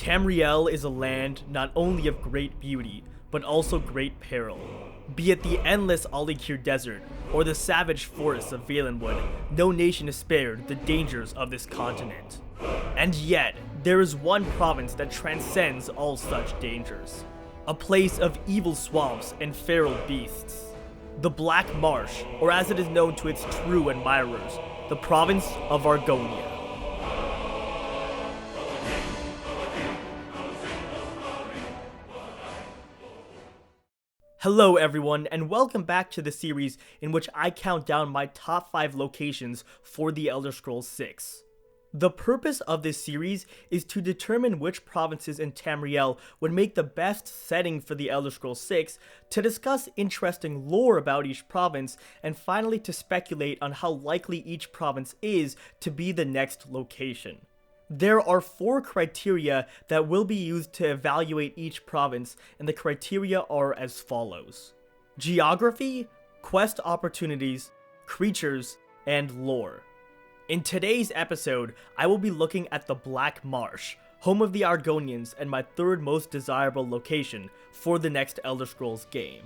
Tamriel is a land not only of great beauty, but also great peril. Be it the endless Alikir Desert, or the savage forests of Valenwood, no nation is spared the dangers of this continent. And yet, there is one province that transcends all such dangers. A place of evil swamps and feral beasts. The Black Marsh, or as it is known to its true admirers, the province of Argonia. Hello everyone, and welcome back to the series in which I count down my top 5 locations for The Elder Scrolls 6. The purpose of this series is to determine which provinces in Tamriel would make the best setting for The Elder Scrolls 6, to discuss interesting lore about each province, and finally to speculate on how likely each province is to be the next location. There are 4 criteria that will be used to evaluate each province, and the criteria are as follows: geography, quest opportunities, creatures, and lore. In today's episode, I will be looking at the Black Marsh, home of the Argonians and my third most desirable location for the next Elder Scrolls game.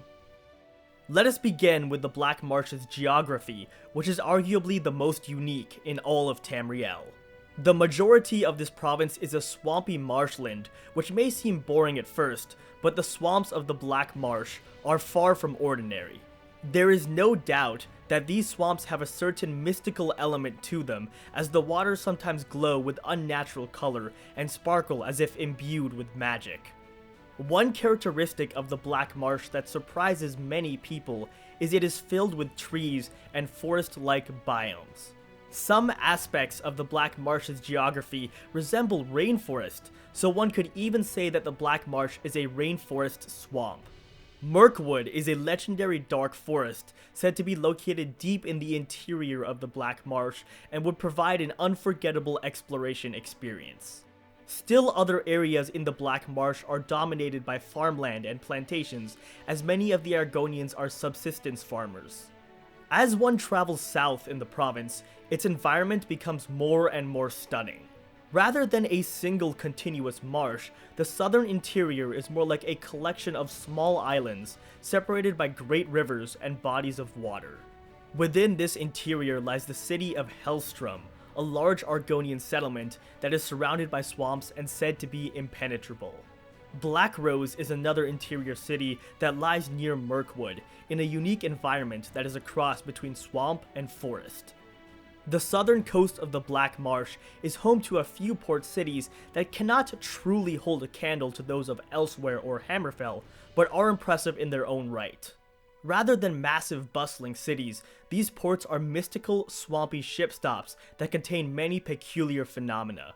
Let us begin with the Black Marsh's geography, which is arguably the most unique in all of Tamriel. The majority of this province is a swampy marshland, which may seem boring at first, but the swamps of the Black Marsh are far from ordinary. There is no doubt that these swamps have a certain mystical element to them, as the waters sometimes glow with unnatural color and sparkle as if imbued with magic. One characteristic of the Black Marsh that surprises many people is it is filled with trees and forest-like biomes. Some aspects of the Black Marsh's geography resemble rainforest, so one could even say that the Black Marsh is a rainforest swamp. Mirkwood is a legendary dark forest, said to be located deep in the interior of the Black Marsh, and would provide an unforgettable exploration experience. Still, other areas in the Black Marsh are dominated by farmland and plantations, as many of the Argonians are subsistence farmers. As one travels south in the province, its environment becomes more and more stunning. Rather than a single continuous marsh, the southern interior is more like a collection of small islands, separated by great rivers and bodies of water. Within this interior lies the city of Hellstrom, a large Argonian settlement that is surrounded by swamps and said to be impenetrable. Blackrose is another interior city that lies near Mirkwood, in a unique environment that is a cross between swamp and forest. The southern coast of the Black Marsh is home to a few port cities that cannot truly hold a candle to those of Elsweyr or Hammerfell, but are impressive in their own right. Rather than massive bustling cities, these ports are mystical, swampy ship stops that contain many peculiar phenomena.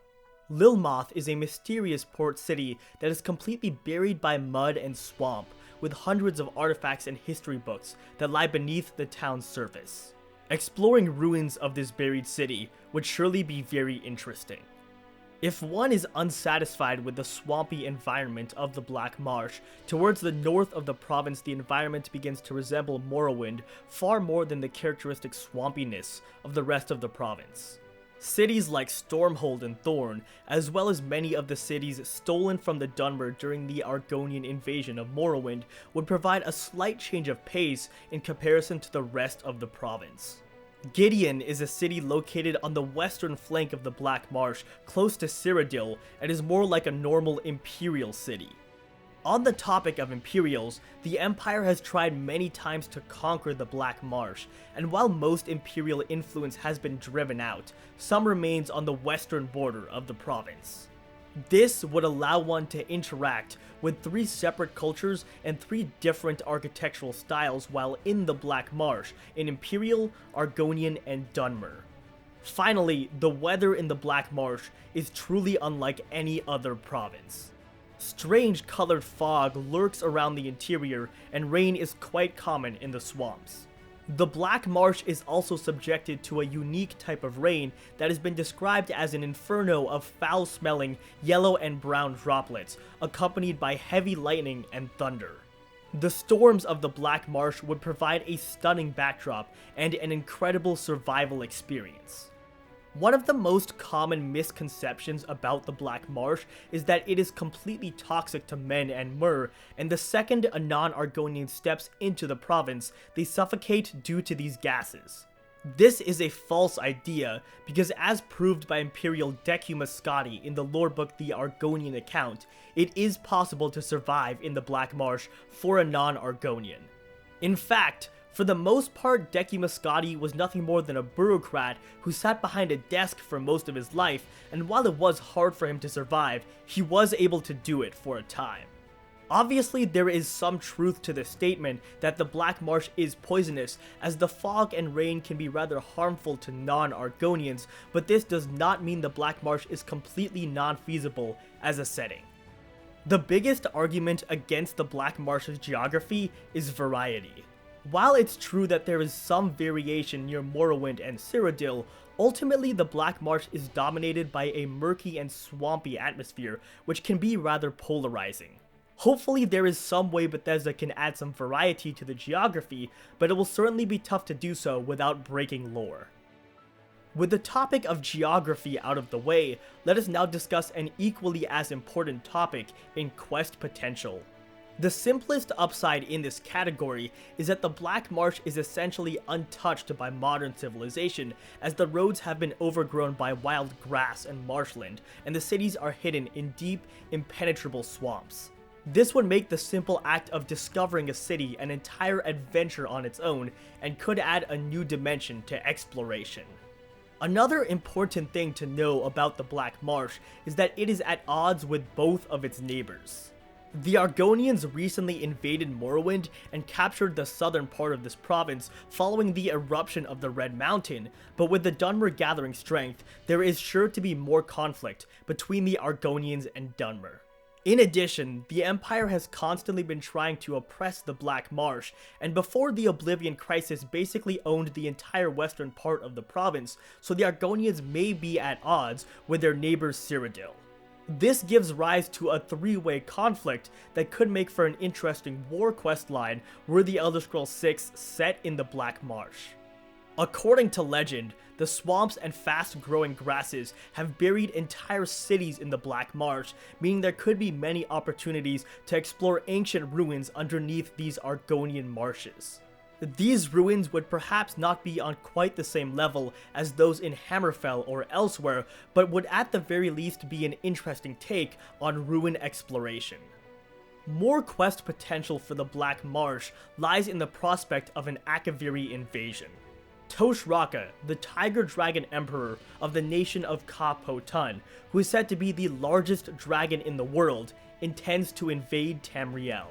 Lilmoth is a mysterious port city that is completely buried by mud and swamp, with hundreds of artifacts and history books that lie beneath the town's surface. Exploring ruins of this buried city would surely be very interesting. If one is unsatisfied with the swampy environment of the Black Marsh, towards the north of the province the environment begins to resemble Morrowind far more than the characteristic swampiness of the rest of the province. Cities like Stormhold and Thorn, as well as many of the cities stolen from the Dunmer during the Argonian invasion of Morrowind, would provide a slight change of pace in comparison to the rest of the province. Gideon is a city located on the western flank of the Black Marsh, close to Cyrodiil, and is more like a normal imperial city. On the topic of Imperials, the Empire has tried many times to conquer the Black Marsh, and while most Imperial influence has been driven out, some remains on the western border of the province. This would allow one to interact with 3 separate cultures and 3 different architectural styles while in the Black Marsh, in Imperial, Argonian, and Dunmer. Finally, the weather in the Black Marsh is truly unlike any other province. Strange colored fog lurks around the interior, and rain is quite common in the swamps. The Black Marsh is also subjected to a unique type of rain that has been described as an inferno of foul-smelling yellow and brown droplets, accompanied by heavy lightning and thunder. The storms of the Black Marsh would provide a stunning backdrop and an incredible survival experience. One of the most common misconceptions about the Black Marsh is that it is completely toxic to men and Mer, and the second a non-Argonian steps into the province, they suffocate due to these gases. This is a false idea, because as proved by Imperial Decuma Scotti in the lore book The Argonian Account, it is possible to survive in the Black Marsh for a non-Argonian. In fact, for the most part, Decuma Scotti was nothing more than a bureaucrat who sat behind a desk for most of his life, and while it was hard for him to survive, he was able to do it for a time. Obviously, there is some truth to the statement that the Black Marsh is poisonous, as the fog and rain can be rather harmful to non-Argonians, but this does not mean the Black Marsh is completely non-feasible as a setting. The biggest argument against the Black Marsh's geography is variety. While it's true that there is some variation near Morrowind and Cyrodiil, ultimately the Black Marsh is dominated by a murky and swampy atmosphere, which can be rather polarizing. Hopefully there is some way Bethesda can add some variety to the geography, but it will certainly be tough to do so without breaking lore. With the topic of geography out of the way, let us now discuss an equally as important topic in quest potential. The simplest upside in this category is that the Black Marsh is essentially untouched by modern civilization, as the roads have been overgrown by wild grass and marshland, and the cities are hidden in deep, impenetrable swamps. This would make the simple act of discovering a city an entire adventure on its own, and could add a new dimension to exploration. Another important thing to know about the Black Marsh is that it is at odds with both of its neighbors. The Argonians recently invaded Morrowind and captured the southern part of this province following the eruption of the Red Mountain, but with the Dunmer gathering strength, there is sure to be more conflict between the Argonians and Dunmer. In addition, the Empire has constantly been trying to oppress the Black Marsh, and before the Oblivion crisis basically owned the entire western part of the province, so the Argonians may be at odds with their neighbors Cyrodiil. This gives rise to a three-way conflict that could make for an interesting war quest line were the Elder Scrolls VI set in the Black Marsh. According to legend, the swamps and fast-growing grasses have buried entire cities in the Black Marsh, meaning there could be many opportunities to explore ancient ruins underneath these Argonian marshes. These ruins would perhaps not be on quite the same level as those in Hammerfell or Elsweyr, but would at the very least be an interesting take on ruin exploration. More quest potential for the Black Marsh lies in the prospect of an Akaviri invasion. Toshraka, the Tiger Dragon Emperor of the nation of Ka-Po-Tun, who is said to be the largest dragon in the world, intends to invade Tamriel.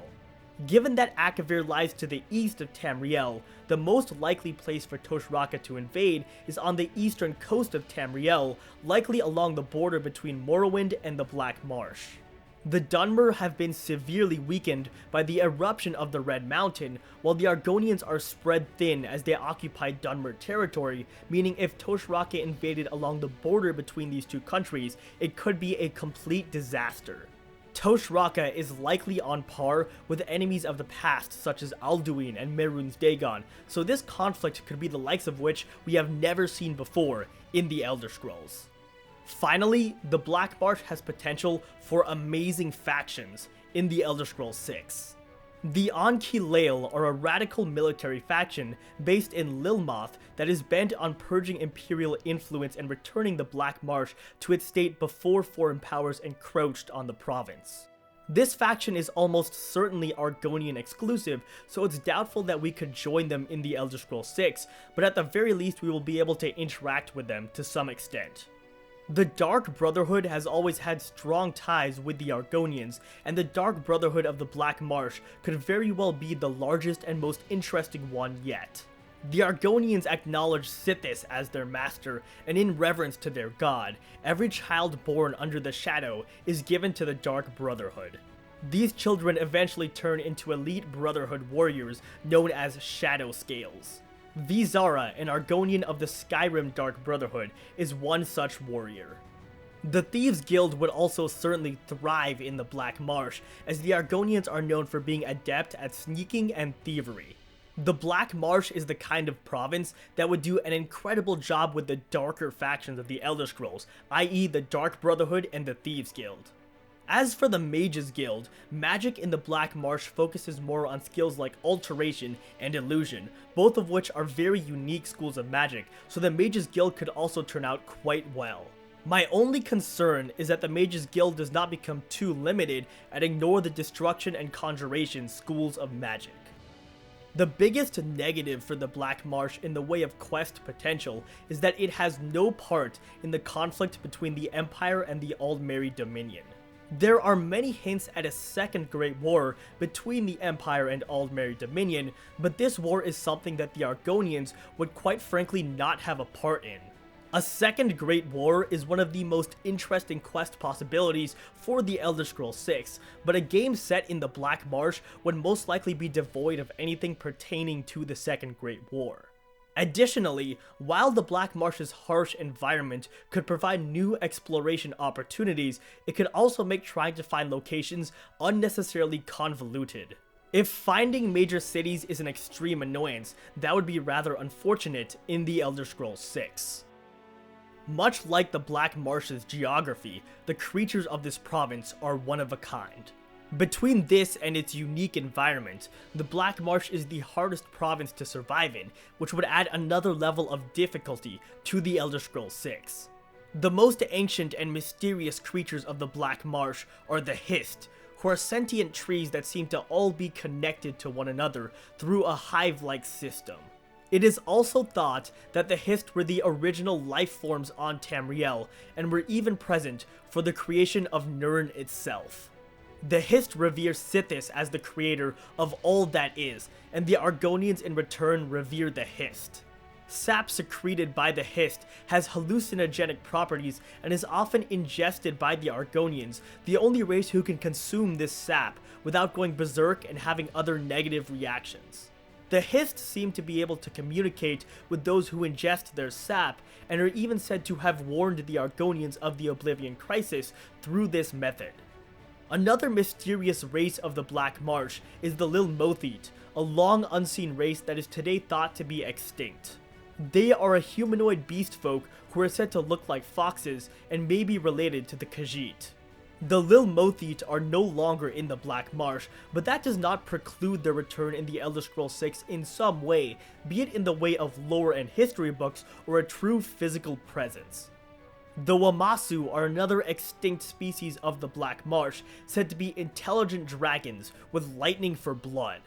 Given that Akavir lies to the east of Tamriel, the most likely place for Toshraka to invade is on the eastern coast of Tamriel, likely along the border between Morrowind and the Black Marsh. The Dunmer have been severely weakened by the eruption of the Red Mountain, while the Argonians are spread thin as they occupy Dunmer territory, meaning if Toshraka invaded along the border between these two countries, it could be a complete disaster. Toshraka is likely on par with enemies of the past such as Alduin and Mehrunes Dagon, so this conflict could be the likes of which we have never seen before in the Elder Scrolls. Finally, the Black Marsh has potential for amazing factions in the Elder Scrolls VI. The Anki-Lael are a radical military faction based in Lilmoth that is bent on purging Imperial influence and returning the Black Marsh to its state before foreign powers encroached on the province. This faction is almost certainly Argonian exclusive, so it's doubtful that we could join them in the Elder Scrolls VI, but at the very least we will be able to interact with them to some extent. The Dark Brotherhood has always had strong ties with the Argonians, and the Dark Brotherhood of the Black Marsh could very well be the largest and most interesting one yet. The Argonians acknowledge Sithis as their master, and in reverence to their god, every child born under the Shadow is given to the Dark Brotherhood. These children eventually turn into elite Brotherhood warriors known as Shadow Scales. Vizara, an Argonian of the Skyrim Dark Brotherhood, is one such warrior. The Thieves Guild would also certainly thrive in the Black Marsh, as the Argonians are known for being adept at sneaking and thievery. The Black Marsh is the kind of province that would do an incredible job with the darker factions of the Elder Scrolls, i.e. the Dark Brotherhood and the Thieves Guild. As for the Mages Guild, magic in the Black Marsh focuses more on skills like alteration and illusion, both of which are very unique schools of magic, so the Mages Guild could also turn out quite well. My only concern is that the Mages Guild does not become too limited and ignore the destruction and conjuration schools of magic. The biggest negative for the Black Marsh in the way of quest potential is that it has no part in the conflict between the Empire and the Aldmeri Dominion. There are many hints at a second Great War between the Empire and Aldmeri Dominion, but this war is something that the Argonians would quite frankly not have a part in. A second Great War is one of the most interesting quest possibilities for the Elder Scrolls 6, but a game set in the Black Marsh would most likely be devoid of anything pertaining to the Second Great War. Additionally, while the Black Marsh's harsh environment could provide new exploration opportunities, it could also make trying to find locations unnecessarily convoluted. If finding major cities is an extreme annoyance, that would be rather unfortunate in the Elder Scrolls 6. Much like the Black Marsh's geography, the creatures of this province are one of a kind. Between this and its unique environment, the Black Marsh is the hardest province to survive in, which would add another level of difficulty to the Elder Scrolls 6. The most ancient and mysterious creatures of the Black Marsh are the Hist, who are sentient trees that seem to all be connected to one another through a hive-like system. It is also thought that the Hist were the original life forms on Tamriel, and were even present for the creation of Nirn itself. The Hist revere Sithis as the creator of all that is, and the Argonians in return revere the Hist. Sap secreted by the Hist has hallucinogenic properties and is often ingested by the Argonians, the only race who can consume this sap without going berserk and having other negative reactions. The Hist seem to be able to communicate with those who ingest their sap, and are even said to have warned the Argonians of the Oblivion crisis through this method. Another mysterious race of the Black Marsh is the Lilmothite, a long unseen race that is today thought to be extinct. They are a humanoid beast folk who are said to look like foxes and may be related to the Khajiit. The Lilmothite are no longer in the Black Marsh, but that does not preclude their return in the Elder Scrolls 6 in some way, be it in the way of lore and history books or a true physical presence. The Wamasu are another extinct species of the Black Marsh, said to be intelligent dragons with lightning for blood.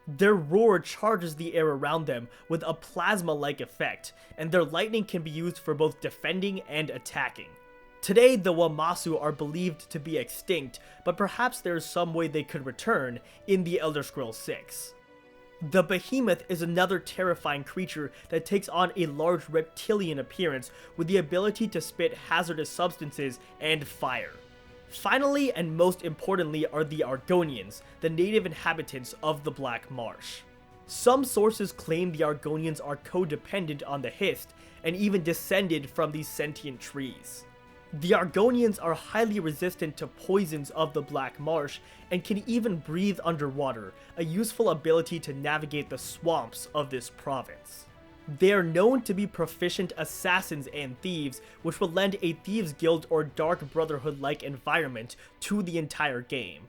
Their roar charges the air around them with a plasma-like effect, and their lightning can be used for both defending and attacking. Today, the Wamasu are believed to be extinct, but perhaps there is some way they could return in the Elder Scrolls 6. The Behemoth is another terrifying creature that takes on a large reptilian appearance with the ability to spit hazardous substances and fire. Finally, and most importantly, are the Argonians, the native inhabitants of the Black Marsh. Some sources claim the Argonians are codependent on the Hist, and even descended from these sentient trees. The Argonians are highly resistant to poisons of the Black Marsh, and can even breathe underwater, a useful ability to navigate the swamps of this province. They are known to be proficient assassins and thieves, which will lend a Thieves Guild or Dark Brotherhood-like environment to the entire game.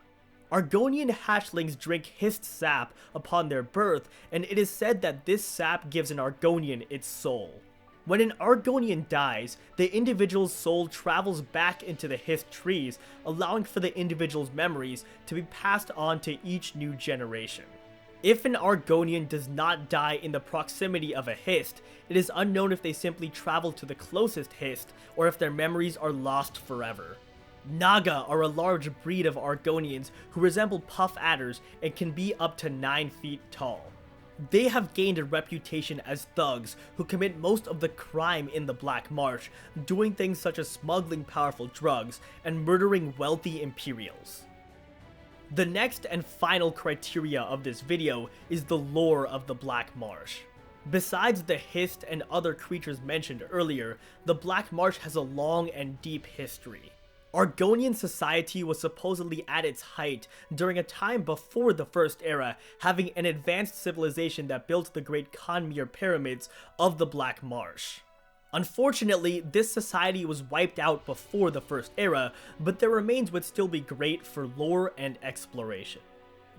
Argonian hatchlings drink Hist sap upon their birth, and it is said that this sap gives an Argonian its soul. When an Argonian dies, the individual's soul travels back into the Hist trees, allowing for the individual's memories to be passed on to each new generation. If an Argonian does not die in the proximity of a Hist, it is unknown if they simply travel to the closest Hist, or if their memories are lost forever. Naga are a large breed of Argonians who resemble puff adders and can be up to 9 feet tall. They have gained a reputation as thugs who commit most of the crime in the Black Marsh, doing things such as smuggling powerful drugs and murdering wealthy Imperials. The next and final criteria of this video is the lore of the Black Marsh. Besides the Hist and other creatures mentioned earlier, the Black Marsh has a long and deep history. Argonian society was supposedly at its height during a time before the First Era, having an advanced civilization that built the great Khanmir pyramids of the Black Marsh. Unfortunately, this society was wiped out before the First Era, but their remains would still be great for lore and exploration.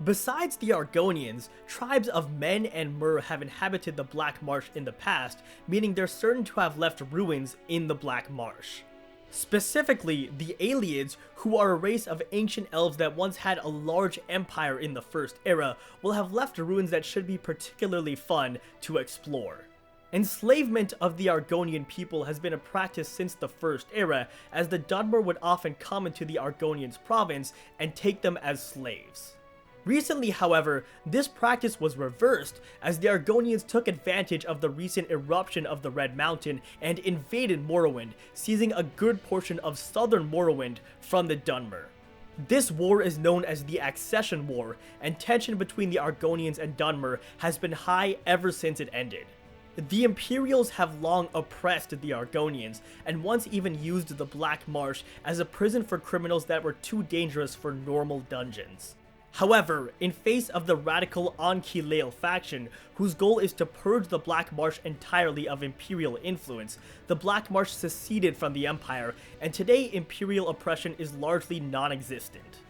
Besides the Argonians, tribes of men and Mer have inhabited the Black Marsh in the past, meaning they're certain to have left ruins in the Black Marsh. Specifically, the Ayleids, who are a race of ancient elves that once had a large empire in the First Era, will have left ruins that should be particularly fun to explore. Enslavement of the Argonian people has been a practice since the First Era, as the Dunmer would often come into the Argonians' province and take them as slaves. Recently, however, this practice was reversed as the Argonians took advantage of the recent eruption of the Red Mountain and invaded Morrowind, seizing a good portion of southern Morrowind from the Dunmer. This war is known as the Accession War, and tension between the Argonians and Dunmer has been high ever since it ended. The Imperials have long oppressed the Argonians, and once even used the Black Marsh as a prison for criminals that were too dangerous for normal dungeons. However, in face of the radical An-Kilail faction, whose goal is to purge the Black Marsh entirely of Imperial influence, the Black Marsh seceded from the Empire, and today Imperial oppression is largely non-existent.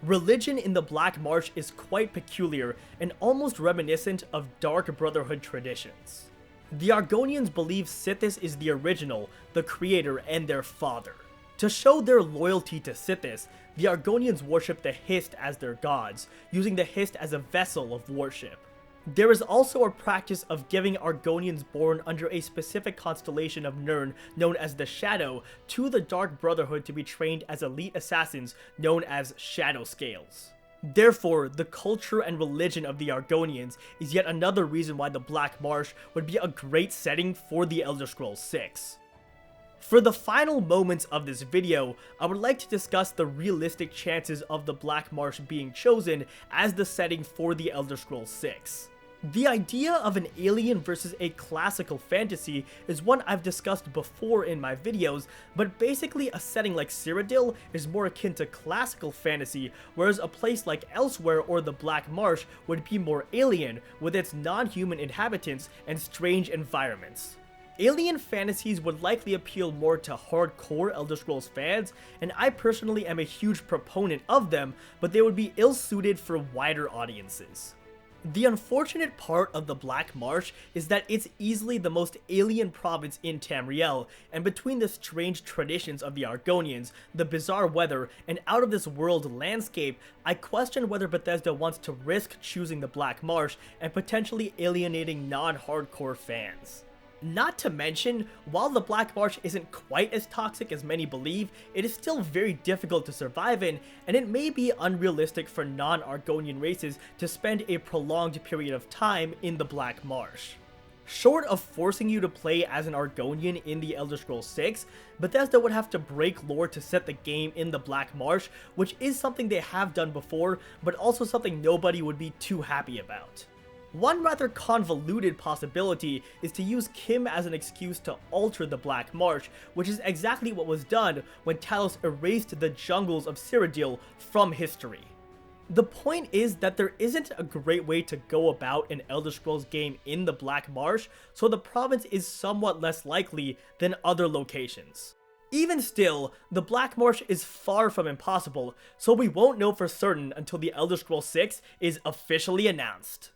Religion in the Black Marsh is quite peculiar and almost reminiscent of Dark Brotherhood traditions. The Argonians believe Sithis is the original, the creator, and their father. To show their loyalty to Sithis, the Argonians worship the Hist as their gods, using the Hist as a vessel of worship. There is also a practice of giving Argonians born under a specific constellation of Nirn, known as the Shadow, to the Dark Brotherhood to be trained as elite assassins, known as Shadow Scales. Therefore, the culture and religion of the Argonians is yet another reason why the Black Marsh would be a great setting for the Elder Scrolls 6. For the final moments of this video, I would like to discuss the realistic chances of the Black Marsh being chosen as the setting for the Elder Scrolls 6. The idea of an alien versus a classical fantasy is one I've discussed before in my videos, but basically a setting like Cyrodiil is more akin to classical fantasy, whereas a place like Elsweyr or the Black Marsh would be more alien, with its non-human inhabitants and strange environments. Alien fantasies would likely appeal more to hardcore Elder Scrolls fans, and I personally am a huge proponent of them, but they would be ill-suited for wider audiences. The unfortunate part of the Black Marsh is that it's easily the most alien province in Tamriel, and between the strange traditions of the Argonians, the bizarre weather, and out-of-this-world landscape, I question whether Bethesda wants to risk choosing the Black Marsh and potentially alienating non-hardcore fans. Not to mention, while the Black Marsh isn't quite as toxic as many believe, it is still very difficult to survive in, and it may be unrealistic for non-Argonian races to spend a prolonged period of time in the Black Marsh. Short of forcing you to play as an Argonian in the Elder Scrolls 6, Bethesda would have to break lore to set the game in the Black Marsh, which is something they have done before, but also something nobody would be too happy about. One rather convoluted possibility is to use Kim as an excuse to alter the Black Marsh, which is exactly what was done when Talos erased the jungles of Cyrodiil from history. The point is that there isn't a great way to go about an Elder Scrolls game in the Black Marsh, so the province is somewhat less likely than other locations. Even still, the Black Marsh is far from impossible, so we won't know for certain until the Elder Scrolls 6 is officially announced.